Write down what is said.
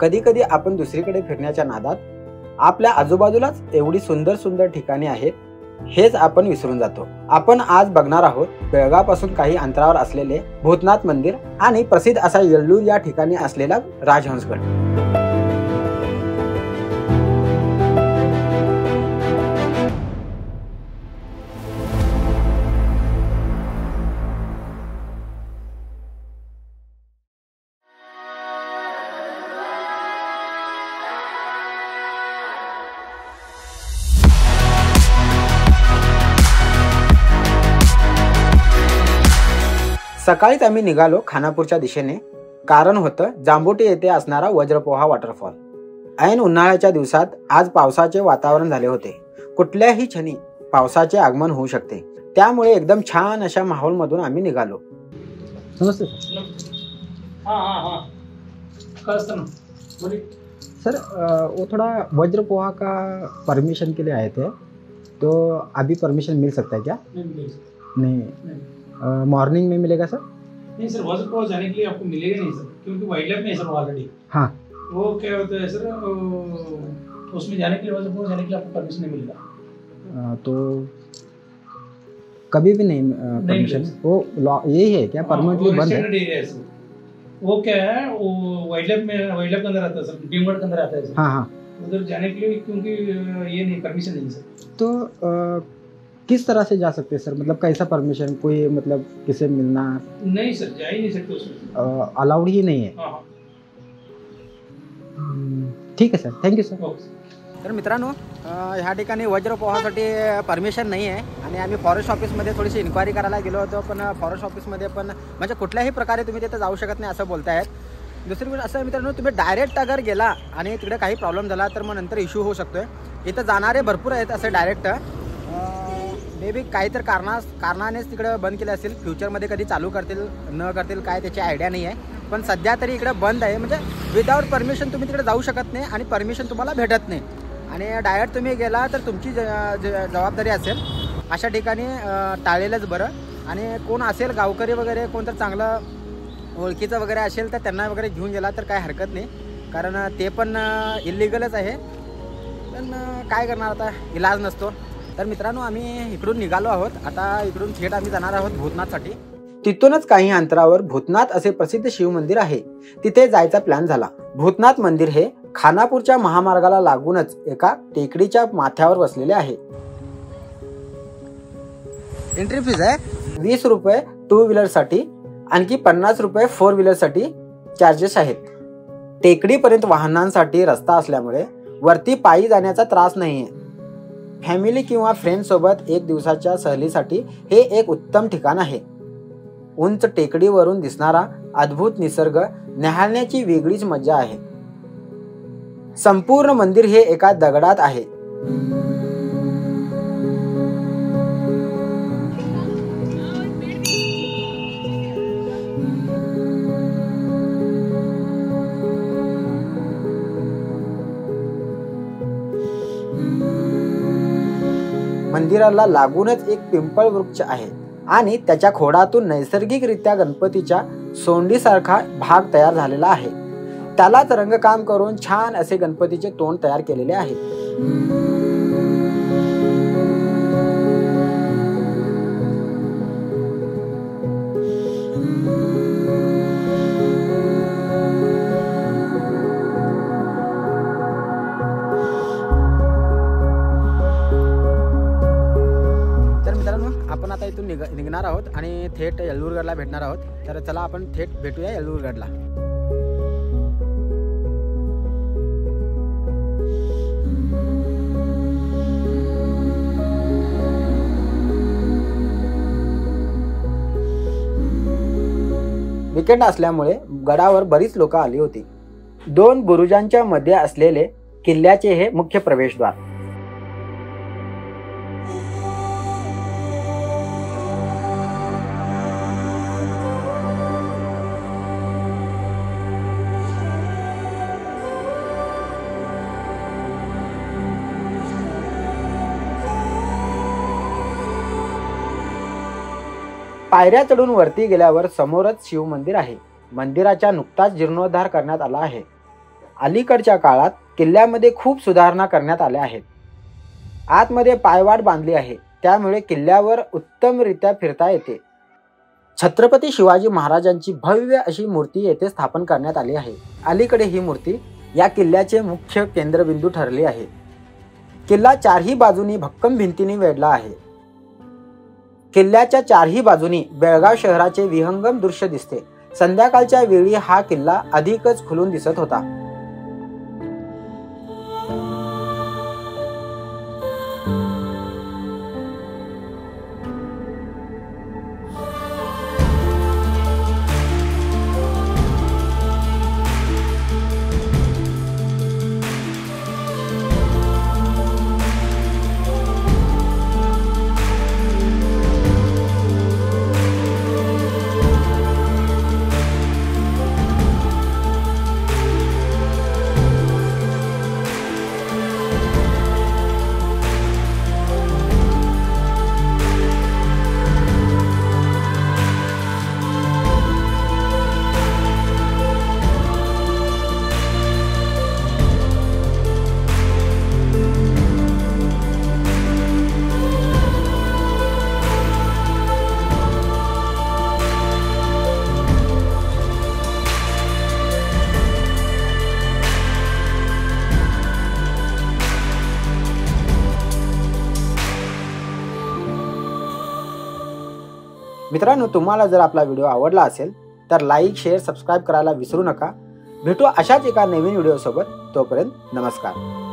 कधी कधी आपण दुसरीकडे फिरण्याच्या नादात आपल्या आजूबाजूलाच एवढी सुंदर सुंदर ठिकाणे आहेत हेच आपण विसरून जातो। आपण आज बघणार आहोत बेळगावपासून काही अंतरावर असलेले भूतनाथ मंदिर आणि प्रसिद्ध असा येल्लूर या ठिकाणी असलेला राजहंसगड। सकाळीच आम्ही निघालो खानापूरच्या दिशेने, कारण होतं जांबोटी येथे असणारा वज्रपोहा वॉटरफॉल। ऐन उन्हाळ्याच्या दिवसात आज पावसाचे वातावरण झाले होते। कुठल्याही क्षणी पावसाचे आगमन होऊ शकते, त्यामुळे एकदम छान अशा माहोल मधून आम्ही निघालो। नमस्ते सर, वो थोड़ा वज्रपोहा का परमिशन के लिए आए थे, तो अभी परमिशन मिल सकता है क्या? नहीं, मॉर्निंग में मिलेगा सर? नहीं सर, वज्रपोहा जाने के लिए आपको मिलेगा नहीं सर, क्योंकि वाइल्ड लाइफ में है सर ऑलरेडी। हाँ, वो क्या होता है सर, उसमें जाने के लिए वज्रपोहा जाने के लिए आपको परमिशन नहीं मिलेगा। तो कभी भी नहीं परमिशन? वो यही है क्या, परमानेंटली बंद है? वो क्या है, वो वाइल्ड लाइफ के अंदर आता है सर, भीमगढ़ के अंदर आता है सर। हाँ हाँ, उधर जाने के लिए क्योंकि ये नहीं, परमिशन नहीं सर। तो किस तरह से जा सकते हैं सर, मतलब कैसा परमिशन, कोई मतलब किसे मिलना? नहीं सर, जा ही नहीं सकते उसमें, अलाउड ही नहीं है। हाँ। ठीक आहे सर, थँक्यू सर। तर मित्रांनो, ह्या ठिकाणी वज्रपोहासाठी परमिशन नाही आहे आणि आम्ही फॉरेस्ट ऑफिसमध्ये थोडीशी इन्क्वायरी करायला गेलो होतो, पण फॉरेस्ट ऑफिसमध्ये पण म्हणजे कुठल्याही प्रकारे तुम्ही तिथे जाऊ शकत नाही असं बोलतायत। दुसरी गोष्ट असं मित्रांनो, तुम्ही डायरेक्ट अगर गेला आणि तिकडे काही प्रॉब्लेम झाला तर मग नंतर इश्यू होऊ शकतोय। इथं जाणारे भरपूर आहेत असे डायरेक्ट, मे बी काहीतरी कारणानेच तिकडे बंद केले असेल। फ्युचरमध्ये कधी चालू करतील न करतील काय त्याची आयडिया नाही आहे, पण सध्या तरी इकडे बंद आहे। म्हणजे विदाउट परमिशन तुम्ही तिकडे जाऊ शकत नाही आणि परमिशन तुम्हाला भेटत नाही, आणि डायरेक्ट तुम्ही गेला तर तुमची जबाबदारी असेल। अशा ठिकाणी टाळलेलंच बरं। आणि कोण असेल गावकरी वगैरे कोण तर चांगलं ओळखीचं वगैरे असेल तर त्यांना वगैरे घेऊन गेला तर काय हरकत नाही, कारण ते पण इलिगलच आहे, पण काय करणार आता, इलाज नसतो। तर मित्रांनो, आम्ही इकडून निघालो आहोत, आता इकडून थेट आम्ही जाणार आहोत भूतनाथसाठी। तिथूनच काही अंतरावर भूतनाथ असे प्रसिद्ध शिव मंदिर आहे, तिथे जायचा प्लॅन झाला। भूतनाथ मंदिर हे खानापूरच्या महामार्गाला लागूनच एका टेकडीच्या माथ्यावर वसलेले आहे। एंट्री फीज आहे 20 रुपये टू व्हीलर साठी, आणखी 50 रुपये फोर व्हीलर साठी चार्जेस आहेत। टेकडीपर्यंत वाहनांसाठी रस्ता असल्यामुळे वरती पायी जाण्याचा त्रास नाहीये। फॅमिली किंवा फ्रेंड सोबत एक दिवसाच्या सहलीसाठी हे एक उत्तम ठिकाण आहे। उंच टेकडीवरून दिसणारा अद्भुत निसर्ग न्याहाळण्याची वेगळीच मजा आहे। संपूर्ण मंदिर हे एका दगडात आहे। मंदिराला लागूनच एक पिंपळ वृक्ष आहे आणि त्याच्या खोडातून नैसर्गिकरित्या गणपतीच्या सोंडीसारखा भाग तयार झालेला आहे। त्यालाच रंगकाम करून छान असे गणपतीचे तोंड तयार केलेले आहे। आपण आता इथून निघणार आहोत आणि थेट येल्लूरगडला भेटणार आहोत। तर चला आपण थेट भेटूया येल्लूरगडला। विकेंड असल्यामुळे गडावर बरीच लोक आली होती। 2 बुरुजांच्या मध्ये असलेले किल्ल्याचे हे मुख्य प्रवेशद्वार। पायऱ्या चढून वरती गेल्यावर समोरच शिव मंदिर आहे। मंदिराचा नुकताच जीर्णोद्धार करण्यात आला आहे। अलीकडच्या काळात किल्ल्यामध्ये खूप सुधारणा करण्यात आल्या आहेत. आतमध्ये पायवाट बांधली आहे, त्यामुळे किल्ल्यावर उत्तमरित्या फिरता येते. छत्रपती शिवाजी महाराजांची भव्य अशी मूर्ती येथे स्थापन करण्यात आली आहे. अलीकडे ही मूर्ती या किल्ल्याचे मुख्य केंद्रबिंदू ठरली आहे. किल्ला चारही बाजूनी भक्कम भिंतीने वेढला आहे. किल्ल्याच्या चारही बाजूनी बेळगाव शहराचे विहंगम दृश्य दिसते. संध्याकाळच्या वेळी हा किल्ला अधिकच खुलून दिसत होता. मित्रांनो, तुम्हाला जर आपला व्हिडिओ आवडला असेल तर लाईक, शेअर, सबस्क्राईब करायला विसरू नका. भेटू अशाच एका नवीन व्हिडिओसोबत. तोपर्यंत नमस्कार.